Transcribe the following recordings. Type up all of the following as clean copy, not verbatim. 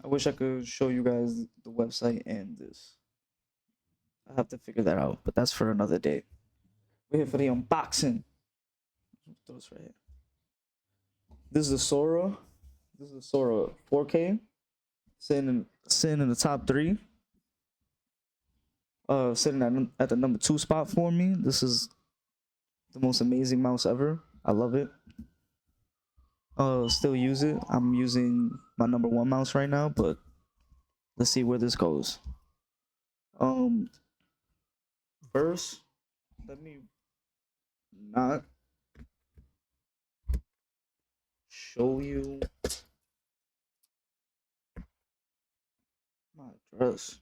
I wish I could show you guys the website and this. I have to figure that out, but that's for another day. We're here for the unboxing. Throw this right here. This is the Sora. This is the Sora 4K. Sitting in the top 3. Sitting at the number 2 spot for me. This is the most amazing mouse ever. I love it. Still use it. I'm using my number 1 mouse right now, but let's see where this goes. First, let me not show you my address.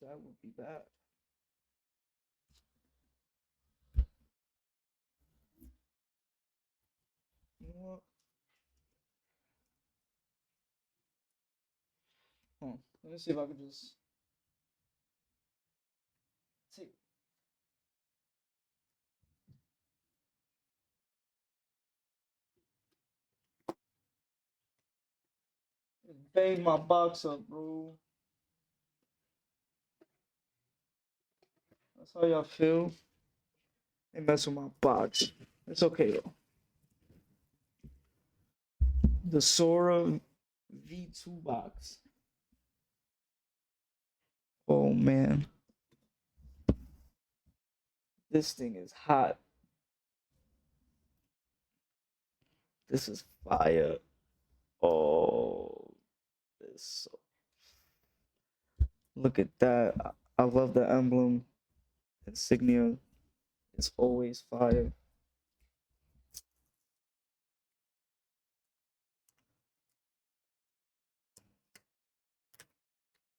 That would be bad. You know what? Let me see if I can just take. Bang my box up, bro. That's how y'all feel. They mess with my box. It's okay though. The Sora V2 box. Oh man. This thing is hot. This is fire. Oh, this. Look at that. I love the emblem. Insignia. It's always fire.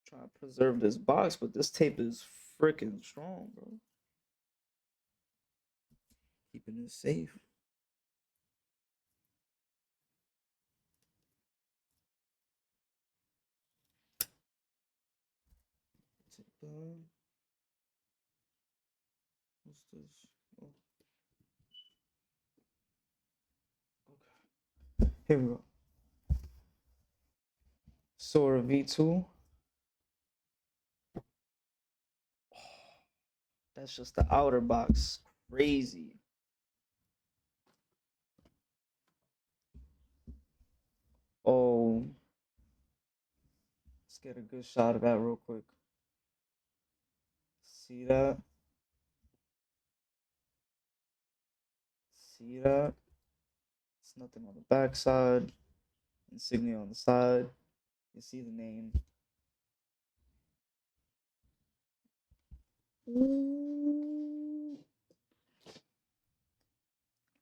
Trying to preserve this box, but this tape is freaking strong, bro. Keeping it safe. Take that. What's this? Oh. Okay. Here we go. Sora V2. That's just the outer box. Crazy. Oh. Let's get a good shot of that real quick. See that? See that? It's nothing on the back side. Insignia on the side. You see the name.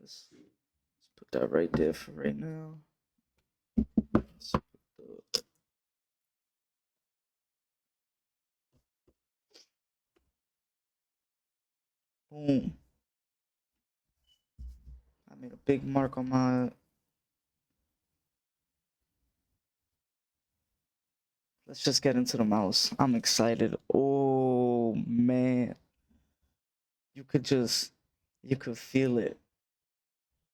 Let's put that right there for right now. Boom. I made a big mark on my. Let's just get into the mouse. I'm excited. Oh man. You could feel it.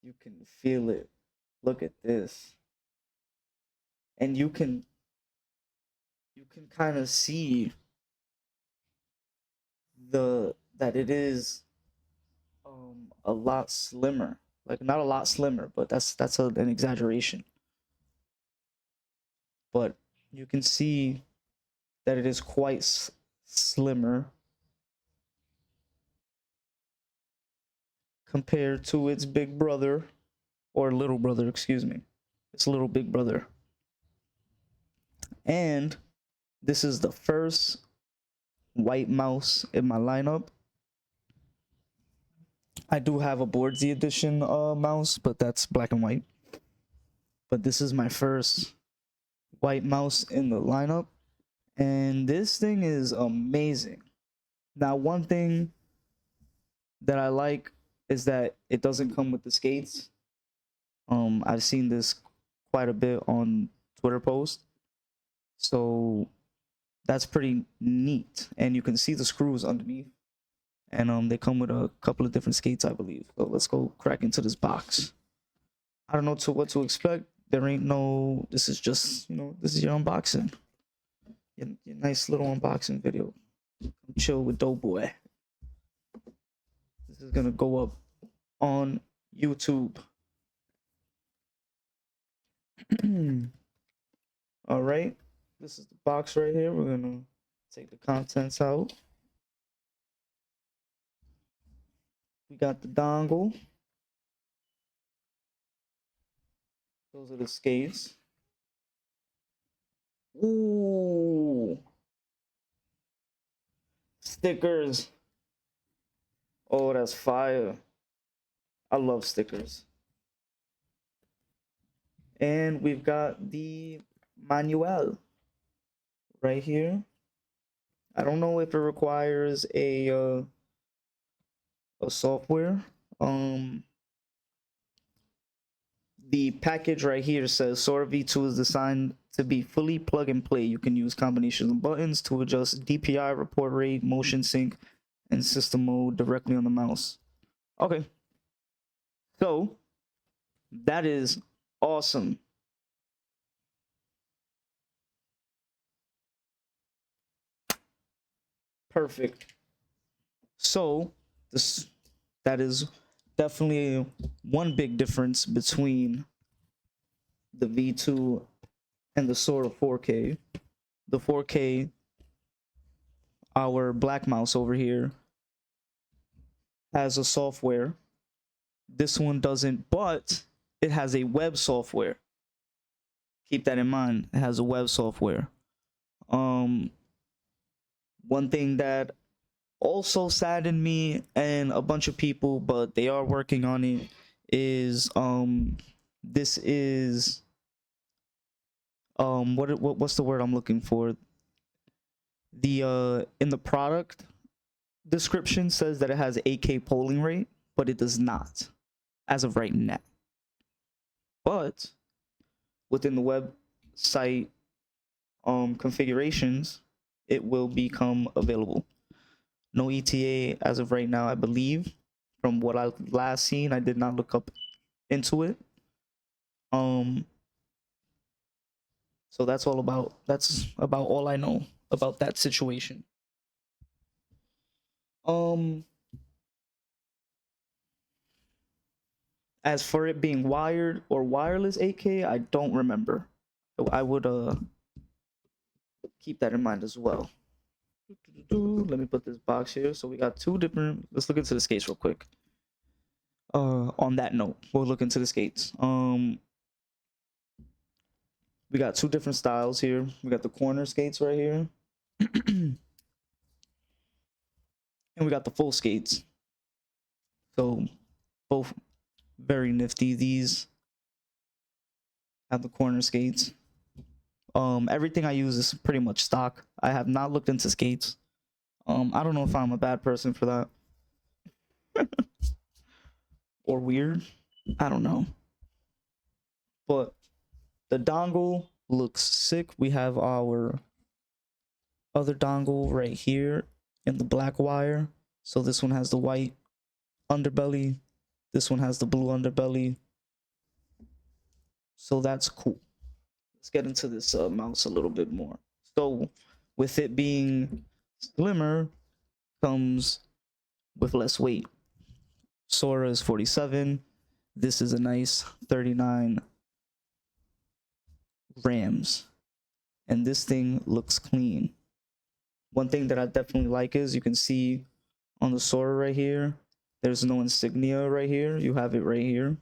You can feel it. Look at this. And you can kind of see that it is a lot slimmer. Like not a lot slimmer, but that's an exaggeration. But you can see that it is quite slimmer compared to its big brother, or little brother, excuse me. Its little big brother. And this is the first white mouse in my lineup. I do have a Board Z edition mouse, but that's black and white. But this is my first white mouse in the lineup. And this thing is amazing. Now, one thing that I like is that it doesn't come with the skates. I've seen this quite a bit on Twitter posts. So that's pretty neat. And you can see the screws underneath. And they come with a couple of different skates, I believe. So let's go crack into this box. I don't know what to expect. There ain't no, this is just, you know, this is your unboxing. Your nice little unboxing video. Come chill with Doughboy. This is gonna go up on YouTube. All right, this is the box right here. We're gonna take the contents out. We got the dongle. Those are the skates. Ooh, stickers. Oh, that's fire. I love stickers. And we've got the manual right here. I don't know if it requires a software. The package right here says Sora V2 is designed to be fully plug and play. You can use combinations of buttons to adjust DPI, report rate, motion sync, and system mode directly on the mouse. Okay, so that is awesome. Perfect. So that is definitely one big difference between the V2 and the Sora 4K. The 4K, our black mouse over here, has a software. This one doesn't, but it has a web software. Keep that in mind. It has a web software. One thing that also saddened me and a bunch of people, but they are working on it, is this is what's the word I'm looking for? The in the product description says that it has 8K polling rate, but it does not as of right now. But within the website configurations, it will become available. No ETA as of right now, I believe. From what I last seen, I did not look up into it. So that's about all I know about that situation. As for it being wired or wireless 8K, I don't remember. I would keep that in mind as well. Let me put this box here. So we got two different. Let's look into the skates real quick. On that note, we'll look into the skates. We got two different styles here. We got the corner skates right here, and we got the full skates. So both very nifty. These have the corner skates. Everything I use is pretty much stock. I have not looked into skates. I don't know if I'm a bad person for that. Or weird. I don't know. But the dongle looks sick. We have our other dongle right here in the black wire. So this one has the white underbelly. This one has the blue underbelly. So that's cool. Let's get into this mouse a little bit more. So with it being slimmer comes with less weight. Sora is 47. This is a nice 39 grams. And this thing looks clean. One thing that I definitely like is you can see on the Sora right here, there's no insignia right here. You have it right here.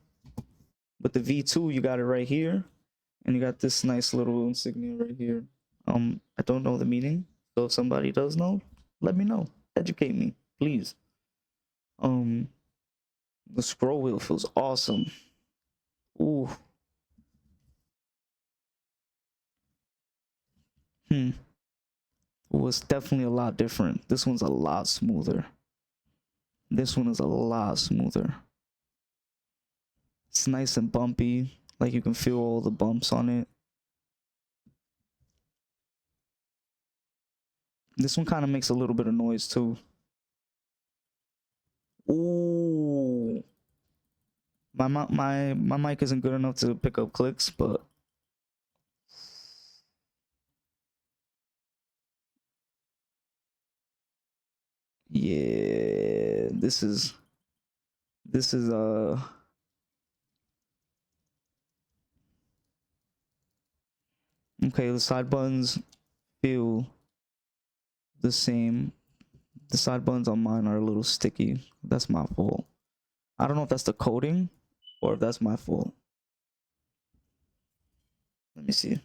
With the V2, you got it right here. And you got this nice little insignia right here. I don't know the meaning. So if somebody does know, let me know. Educate me, please. The scroll wheel feels awesome. Ooh. It was definitely a lot different. This one's a lot smoother. This one is a lot smoother. It's nice and bumpy. Like you can feel all the bumps on it. This one kind of makes a little bit of noise too. Ooh. My mic isn't good enough to pick up clicks, but yeah, this is okay. The side buttons feel the same. The side buttons on mine are a little sticky. That's my fault. I don't know if that's the coating or if that's my fault. Let me see.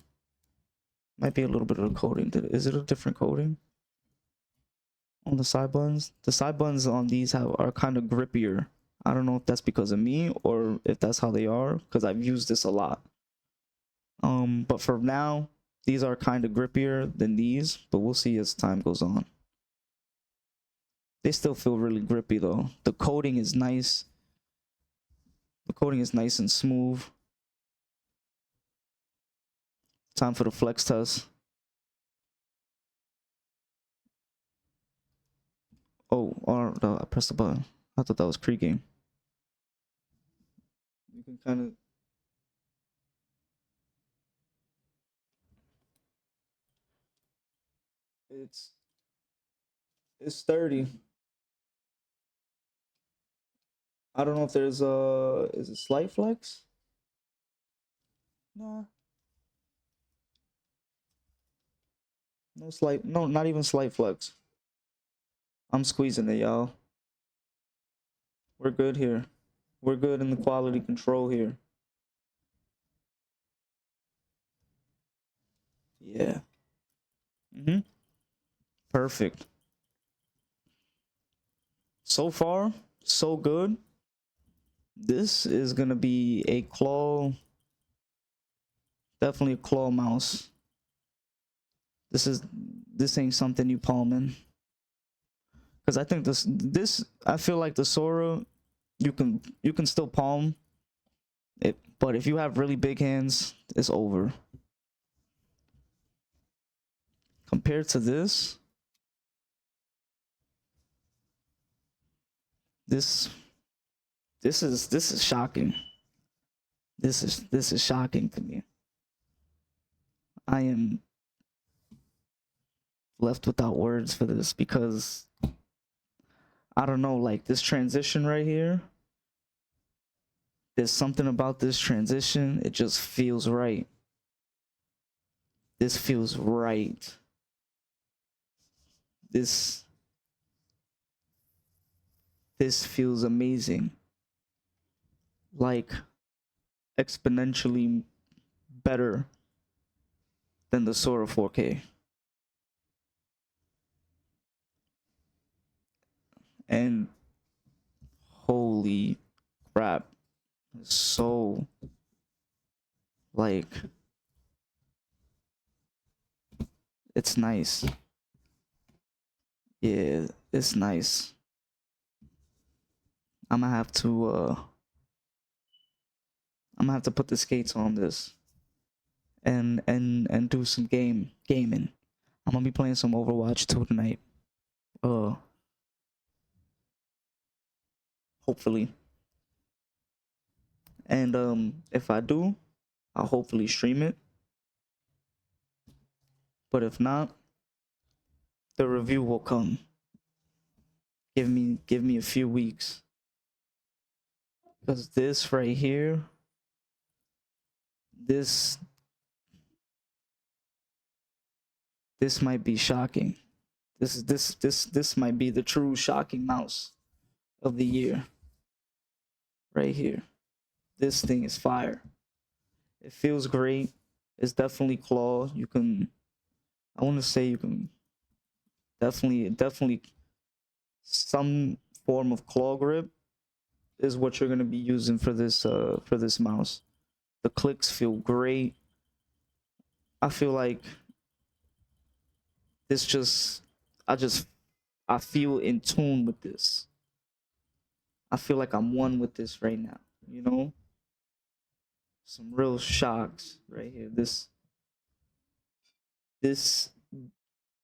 Might be a little bit of the coating. Is it a different coating on the side buttons? The side buttons on these are kind of grippier. I don't know if that's because of me or if that's how they are, because I've used this a lot. But for now, these are kind of grippier than these, but we'll see as time goes on. They still feel really grippy though. The coating is nice. The coating is nice and smooth. Time for the flex test. Oh, or no, I pressed the button. I thought that was pre-game. You can kind of. It's 30. I don't know if there's a is it slight flex? Nah, no slight, no, not even slight flex. I'm squeezing it, y'all. We're good here. We're good in the quality control here. Yeah. Perfect. So far, so good. This is gonna be a claw, definitely a claw mouse. This ain't something you palming. Cause I think this I feel like the Sora, you can still palm it, but if you have really big hands, it's over. Compared to this this is shocking. This is shocking to me. I am left without words for this because I don't know, like this transition right here. There's something about this transition. It just feels right. This feels right. This this feels amazing. Like exponentially better than the Sora 4K. And holy crap. So like it's nice. Yeah, it's nice. I'm gonna have to I'm gonna have to put the skates on this and do some gaming. I'm gonna be playing some Overwatch 2 tonight. Uh Hopefully. And if I do, I'll hopefully stream it. But if not, the review will come. Give me a few weeks. Because this right here, this this might be shocking. This might be the true shocking mouse of the year. Right here. This thing is fire. It feels great. It's definitely claw. You can I want to say you can definitely some form of claw grip is what you're going to be using for this mouse. The clicks feel great. I feel like this just I just I feel in tune with this. I feel like I'm one with this right now, you know? Some real shocks right here. This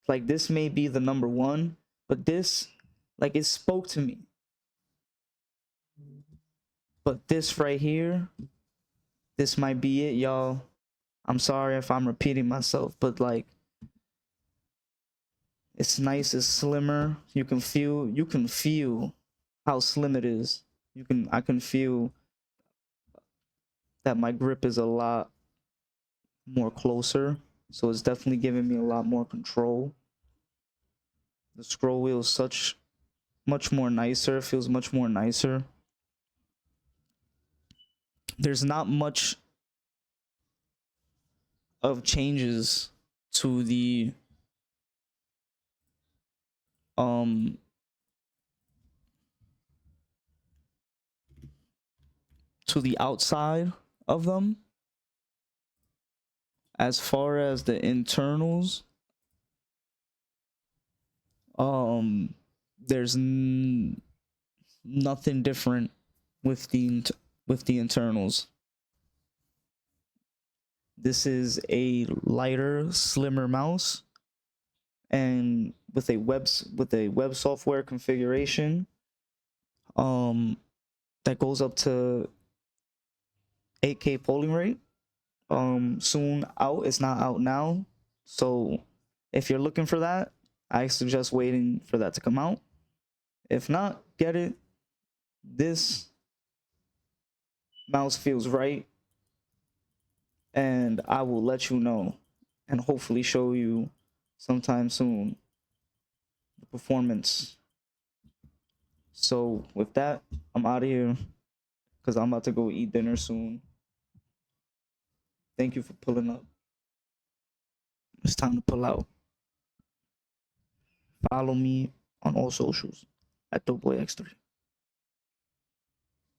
like this may be the number one, but this like it spoke to me. But this right here, this might be it, y'all. I'm sorry if I'm repeating myself, but like, it's nice, it's slimmer. You can feel how slim it is. I can feel that my grip is a lot more closer. So it's definitely giving me a lot more control. The scroll wheel is much more nicer. It feels much more nicer. There's not much of changes to um the outside of them. As far as the internals, there's nothing different with the internals. This is a lighter, slimmer mouse, and with a web software configuration that goes up to 8K polling rate. Soon out. It's not out now, so if you're looking for that, I suggest waiting for that to come out. If not, get it. This mouse feels right, and I will let you know and hopefully show you sometime soon the performance. So with that, I'm out of here because I'm about to go eat dinner soon. Thank you for pulling up. It's time to pull out. Follow me on all socials at DopeBoyX3.